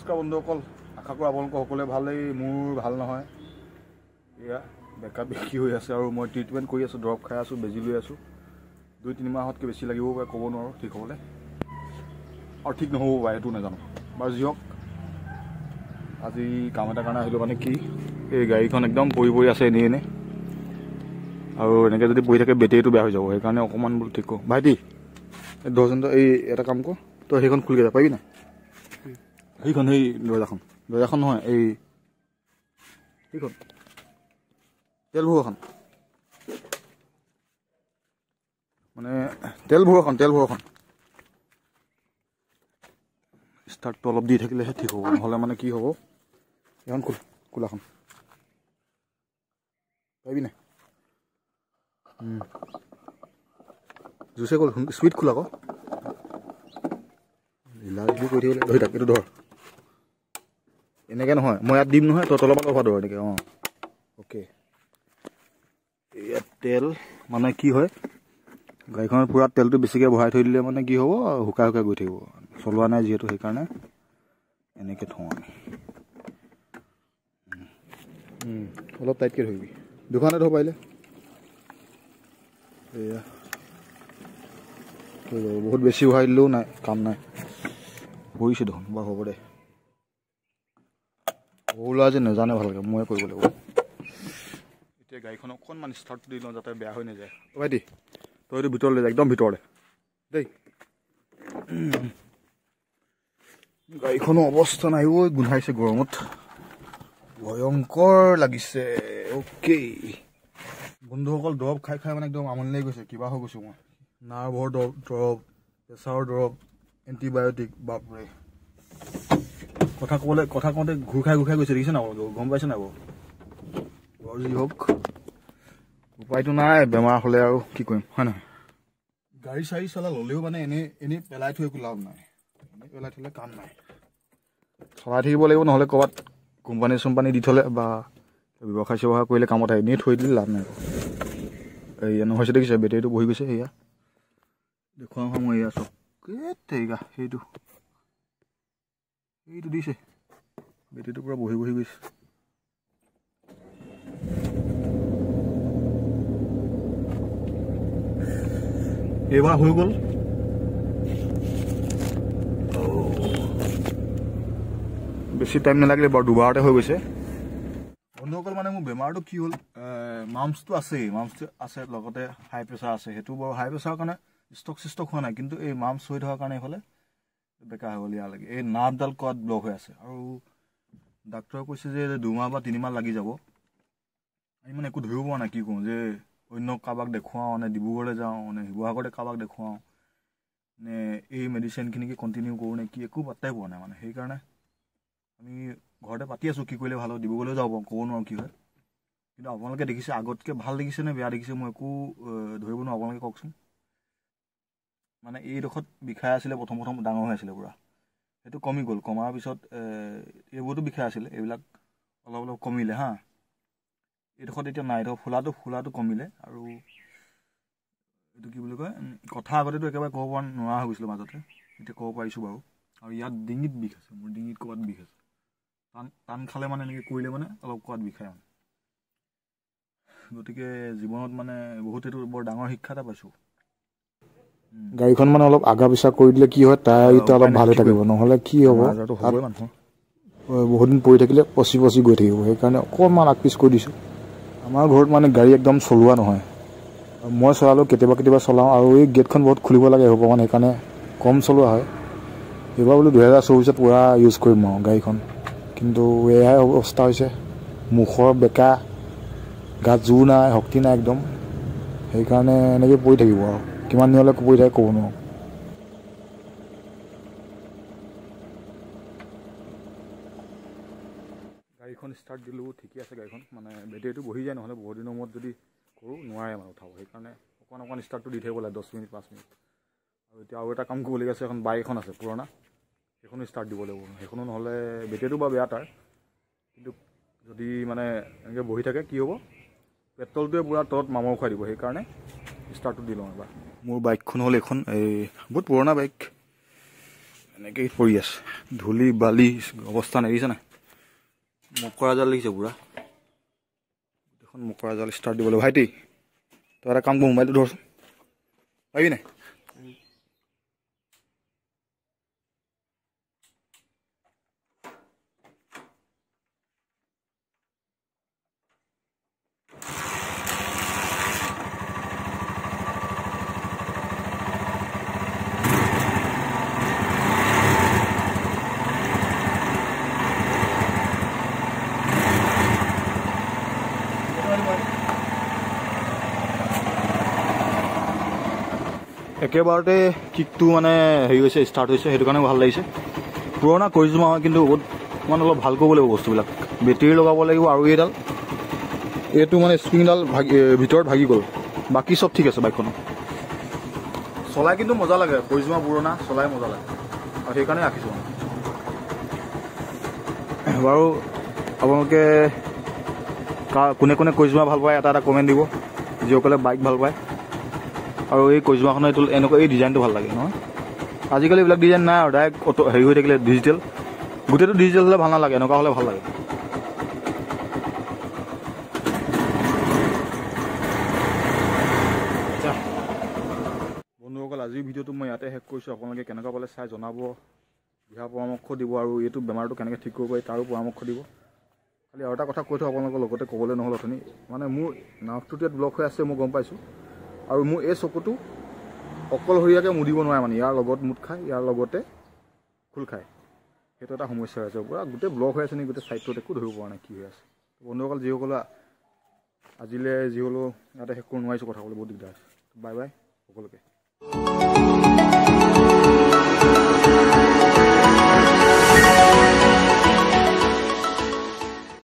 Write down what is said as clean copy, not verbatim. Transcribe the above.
নমস্কাৰ বন্ধুসকল, আশা কৰোঁ আপোনালোকৰ সকলোৱে ভালেই। মোৰ ভাল নহয়, এয়া বেকা বেকি হৈ আছে আৰু মই ট্ৰিটমেণ্ট কৰি আছোঁ, দৰৱ খাই আছোঁ, বেজি লৈ আছোঁ। 2-3 মাহতকৈ বেছি লাগিব পাৰে, ক'ব নোৱাৰোঁ ঠিক হ'বলৈ, আৰু ঠিক নহ'ব পাৰে সেইটো নাজানো। বাৰু যি হওক, আজি কাম এটাৰ কাৰণে আহিলোঁ। মানে কি, এই গাড়ীখন একদম পৰি আছে এনেই এনেই, আৰু এনেকৈ যদি পৰি থাকে বেটেৰীটো বেয়া হৈ যাব। সেইকাৰণে অকণমান বোলো ঠিক কৰোঁ। ভাইটি দহজনটো এই এটা কাম কৰ, তই সেইখন খুলিকে যাব পাৰিবি নাই? সেইখন সেই দৰ্জাখন নহয়, এই সেইখন তেল ভৰোৱাখন, মানে তেল ভৰোৱাখন ষ্টাৰ্টটো অলপ দি থাকিলেহে ঠিক হ'ব, নহ'লে মানে কি হ'ব, এইখন খোলাখন পাৰিবি নাই? জুচে গ'ল, স্পীড খোলা আকৌ, ঢিলা ঢিলি কৰি থাকিলে। ধৰি থাক, এইটো ধৰ, এনেকৈ নহয়, মই ইয়াত দিম নহয়, তই তলৰ পৰা লভা ধৰ এনেকৈ। অঁ অ'কে। ইয়াত তেল মানে কি হয়, গাড়ীখনত পূৰা তেলটো বেছিকৈ ভৰাই থৈ দিলে মানে কি হ'ব, শুকাই শুকাই গৈ থাকিব। চলোৱা নাই যিহেতু, সেইকাৰণে এনেকৈ থওঁ আমি। অলপ টাইটকৈ ধৰিবি, দুখনে ধৰ পাৰিলে। এয়া বহুত বেছি ভৰাই দিলেও নাই, কাম নাই। পৰিছে দেখোন, বাৰু হ'ব দে। সৰু ল'ৰা যে নাজানে ভালকৈ, ময়ে কৰিব লাগিব। এতিয়া গাড়ীখন অকণমান ষ্টাৰ্ট দি লওঁ যাতে বেয়া হৈ নাযায়। ভাইটি তই এইটো ভিতৰলৈ যা, একদম ভিতৰলৈ দেই। গাড়ীখনৰ অৱস্থা নাই ঐ, গোন্ধাইছে গৰমত, ভয়ংকৰ লাগিছে। অ'কে বন্ধুসকল, দৰৱ খাই খাই মানে একদম আমনি লাগি গৈছে, কিবা হৈ গৈছোঁ মই। নাৰ্ভৰ দৰৱ, প্ৰেছাৰৰ দৰৱ, এণ্টিবায়'টিক, বাপৰে। কথা কওঁতে ঘূৰ খাই গৈছে, দেখিছে নাই বাৰু? গম পাইছে নাই বাৰু? বাৰু যি হওক, উপায়টো নাই, বেমাৰ হ'লে আৰু কি কৰিম, হয় নহয়? গাড়ী চাড়ী চলা ল'লেও মানে এনেই পেলাই থৈ একো লাভ নাই। এনেই পেলাই থ'লে কাম নাই, চলাই থাকিব লাগিব। নহ'লে ক'ৰবাত কোম্পানী দি থ'লে বা ব্যৱসায় চ্যৱসায় কৰিলে কামত আহে, এনেই থৈ দিলে লাভ নাই। এয়া নহৈছে দেখিছে, বেটেৰীটো বহি গৈছে। সেয়া দেখুৱাওঁ হয় মই, এয়া চব তেৰিকা, সেইটো দিছে, বেটেৰীটো পূৰা বহি গৈছে। এইবাৰ হৈ গ'ল, বেছি টাইম নালাগিলে বাৰু, দুবাৰতে হৈ গৈছে। বন্ধুসকল, মানে মোৰ বেমাৰটো কি হ'ল, মামছটো আছে, লগতে হাই প্ৰেছাৰ আছে। সেইটো বাৰু হাই প্ৰেছাৰৰ কাৰণে ষ্টক হোৱা নাই, কিন্তু এই মামছ হৈ থকাৰ কাৰণে এইফালে বেকা হৈ গ'ল। ইয়ালৈকে এই নাৰ্ভডাল ক'ত ব্লক হৈ আছে, আৰু ডাক্তৰে কৈছে যে 2 মাহ বা 3 মাহ লাগি যাব। আমি মানে একো ধৰিব পৰা নাই, কি কৰোঁ, যে অন্য কাৰোবাক দেখুৱাওঁ নে ডিব্ৰুগড়লৈ যাওঁ নে শিৱসাগৰতে কাৰোবাক দেখুৱাওঁ নে এই মেডিচিনখিনিকে কণ্টিনিউ কৰোঁ নে কি, একো পাত্তাই পোৱা নাই মানে। সেইকাৰণে আমি ঘৰতে পাতি আছোঁ, কি কৰিলে ভাল হয়। ডিব্ৰুগড়লৈ যাব পাৰোঁ, ক'ব নোৱাৰোঁ কি হয়। কিন্তু আপোনালোকে দেখিছে, আগতকৈ ভাল দেখিছে নে বেয়া দেখিছে, মই একো ধৰিব নোৱাৰোঁ। আপোনালোকে কওকচোন। মানে এইডোখৰত বিষাই আছিলে, প্ৰথম ডাঙৰ হৈ আছিলে পূৰা, সেইটো কমি গ'ল। কমাৰ পিছত এইবোৰতো বিষাই আছিলে, এইবিলাক অলপ কমিলে হা। এইডোখৰত এতিয়া নাই, ফুলাটো কমিলে। আৰু এইটো কি বুলি কয়, কথা আগতেতো একেবাৰে ক'ব পৰা নোৱাৰা হৈ গৈছিলোঁ মাজতে, এতিয়া ক'ব পাৰিছোঁ বাৰু। আৰু ইয়াত ডিঙিত বিষ আছে, মোৰ ডিঙিত ক'ৰবাত বিষ আছে, টান খালে মানে এনেকৈ কৰিলে মানে অলপ ক'ৰবাত বিষায় মানে। গতিকে জীৱনত মানে বহুত এইটো বৰ ডাঙৰ শিক্ষা এটা পাইছোঁ। গাড়ীখন মানে অলপ আগা পিছা কৰি দিলে কি হয়, টায়াৰকেইটা অলপ ভাল হৈ থাকিব, নহ'লে কি হ'ব, বহুত দিন পৰি থাকিলে পচি গৈ থাকিব। সেইকাৰণে অকণমান আগ পিছ কৰি দিছোঁ। আমাৰ ঘৰত মানে গাড়ী একদম চলোৱা নহয়, মই চলালেও কেতিয়াবা চলাওঁ, আৰু এই গেটখন বহুত খুলিব লাগে হ'ব, মানে সেইকাৰণে কম চলোৱা হয়। এইবাৰ বোলো 2024 পূৰা ইউজ কৰিম আৰু গাড়ীখন, কিন্তু এয়াই অৱস্থা হৈছে, মুখৰ বেকা, গাত জোৰ নাই, শক্তি নাই একদম। সেইকাৰণে এনেকৈ পৰি থাকিব, আৰু কিমান দিনলৈ পৰি থাকে ক'ব নোৱাৰোঁ। গাড়ীখন ষ্টাৰ্ট দিলোঁ, ঠিকে আছে গাড়ীখন, মানে বেটেৰীটো বহি যায়। নহ'লে বহুত দিনৰ মূৰত যদি কৰোঁ, নোৱাৰে মানে উঠাব। সেইকাৰণে অকণমান ষ্টাৰ্টটো দি থাকিব লাগে, 10 মিনিট 5 মিনিট। আৰু এতিয়া আৰু এটা কাম কৰিবলগীয়া আছে, এখন বাইক এখন আছে পুৰণা, সেইখনো ষ্টাৰ্ট দিব লাগিব। সেইখনো নহ'লে, বেটেৰীটো বাৰু বেয়া তাৰ, কিন্তু যদি মানে এনেকৈ বহি থাকে কি হ'ব, পেট্ৰলটোৱে পূৰা তলত মামৰ খুৱাই দিব। সেইকাৰণে ষ্টাৰ্টটো দি লওঁ এবাৰ। মোৰ বাইকখন হ'ল এইখন, এই বহুত পুৰণা বাইক, এনেকৈ পৰি আছে ধূলি বালি অৱস্থা নেৰিছে নাই মকৰা জাল লাগিছে পুৰা এখন মকৰা জাল ষ্টাৰ্ট দিবলৈ ভাইটি তই এটা কাম কৰ মোবাইলটো ধৰচোন পাৰিবি নাই একেবাৰতে কিকটো মানে হেৰি হৈছে ষ্টাৰ্ট হৈছে সেইটো কাৰণে ভাল লাগিছে পুৰণা কৰিজমা হয় কিন্তু বহুত মানে অলপ ভাল কৰিব লাগিব বস্তুবিলাক বেটেৰী লগাব লাগিব আৰু এইটো মানে স্প্ৰিংডাল ভিতৰত ভাগি গ'ল বাকী চব ঠিক আছে বাইকখন চলাই কিন্তু মজা লাগে কৰিজমা পুৰণা চলাই মজা লাগে আৰু সেইকাৰণে ৰাখিছোঁ বাৰু আপোনালোকে কোনে কোনে কৰিজমা ভাল পায় এটা এটা কমেণ্ট দিব যিসকলে বাইক ভাল পায় আৰু এই কৰিজমাখনৰ এইটো এনেকুৱা এই ডিজাইনটো ভাল লাগে নহয় আজিকালি এইবিলাক ডিজাইন নাই আৰু ডাইৰেক্ট অটো হেৰি হৈ থাকিলে ডিজিটেল গোটেইটো ডিজিটেল হ'লে ভাল নালাগে এনেকুৱা হ'লে ভাল লাগে বন্ধুসকল আজিৰ ভিডিঅ'টো মই ইয়াতে শেষ কৰিছোঁ আপোনালোকে কেনেকুৱা পালে চাই জনাব দিহা পৰামৰ্শ দিব আৰু এইটো বেমাৰটো কেনেকৈ ঠিক কৰিব পাৰি তাৰো পৰামৰ্শ দিব খালি আৰু এটা কথা কৈ থওঁ আপোনালোকৰ লগতে ক'বলৈ নহ'ল অথনি মানে মোৰ নাৰ্ভটোত ব্লক হৈ আছে মই গম পাইছোঁ আৰু মোৰ এই চকুটো অকলশৰীয়াকৈ মুদিব নোৱাৰে মানে ইয়াৰ লগত মুঠ খায় ইয়াৰ লগতে খোল খায় সেইটো এটা সমস্যা হৈ আছে পূৰা গোটেই ব্লক হৈ আছে নেকি গোটেই ছাইডটোত একো ধৰিব পৰা নাই কি হৈ আছে বন্ধুসকল যিসকলে আজিলৈ যি হ'লেও ইয়াতে শেষ কৰিব নোৱাৰিছোঁ কথা ক'বলৈ বহুত দিগদাৰ আছে বাই বাই সকলোকে